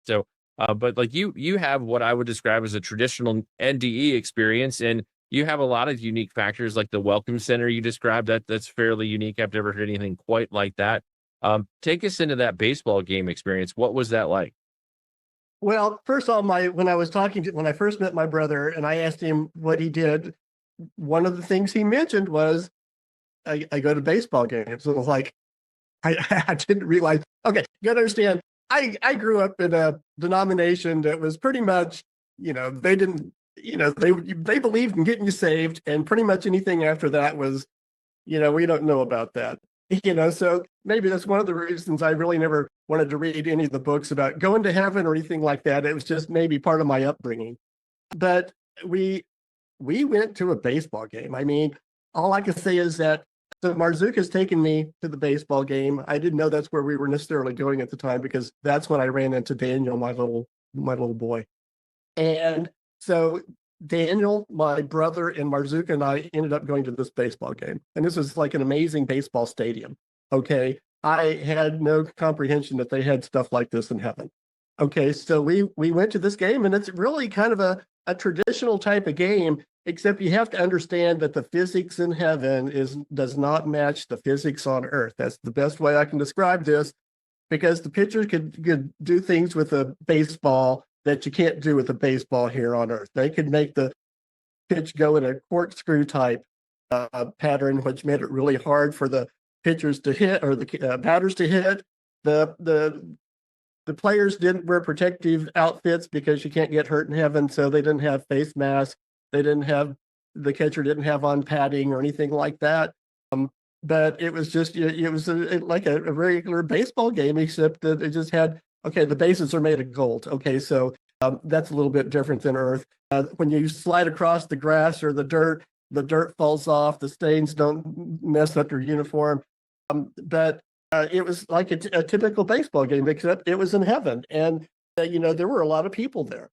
So, but like you have what I would describe as a traditional NDE experience, and you have a lot of unique factors like the welcome center you described. That's fairly unique. I've never heard anything quite like that. Take us into that baseball game experience. What was that like? Well, first of all, when I first met my brother and I asked him what he did, one of the things he mentioned was I go to baseball games. So it was like I didn't realize. Okay, you gotta understand. I grew up in a denomination that was pretty much, they didn't, they believed in getting you saved, and pretty much anything after that was, we don't know about that. So maybe that's one of the reasons I really never wanted to read any of the books about going to heaven or anything like that. It was just maybe part of my upbringing. But we we went to a baseball game. I mean, all I can say is that so Marzuka's taken me to the baseball game. I didn't know that's where we were necessarily going at the time because that's when I ran into Daniel, my little boy. And so Daniel, my brother, and Marzuka and I ended up going to this baseball game. And this was like an amazing baseball stadium. Okay. I had no comprehension that they had stuff like this in heaven. Okay, so we went to this game, and it's really kind of a traditional type of game, except you have to understand that the physics in heaven does not match the physics on earth. That's the best way I can describe this, because the pitchers could do things with a baseball that you can't do with a baseball here on earth. They could make the pitch go in a corkscrew type pattern, which made it really hard for the pitchers to hit or the batters to hit. The players didn't wear protective outfits because you can't get hurt in heaven, so they didn't have face masks. They didn't have the catcher didn't have on padding or anything like that. But it was just it was like a regular baseball game, except that it just had okay. The bases are made of gold. Okay, so that's a little bit different than Earth. When you slide across the grass or the dirt falls off. The stains don't mess up your uniform. But it was like a typical baseball game, except it was in heaven, and there were a lot of people there.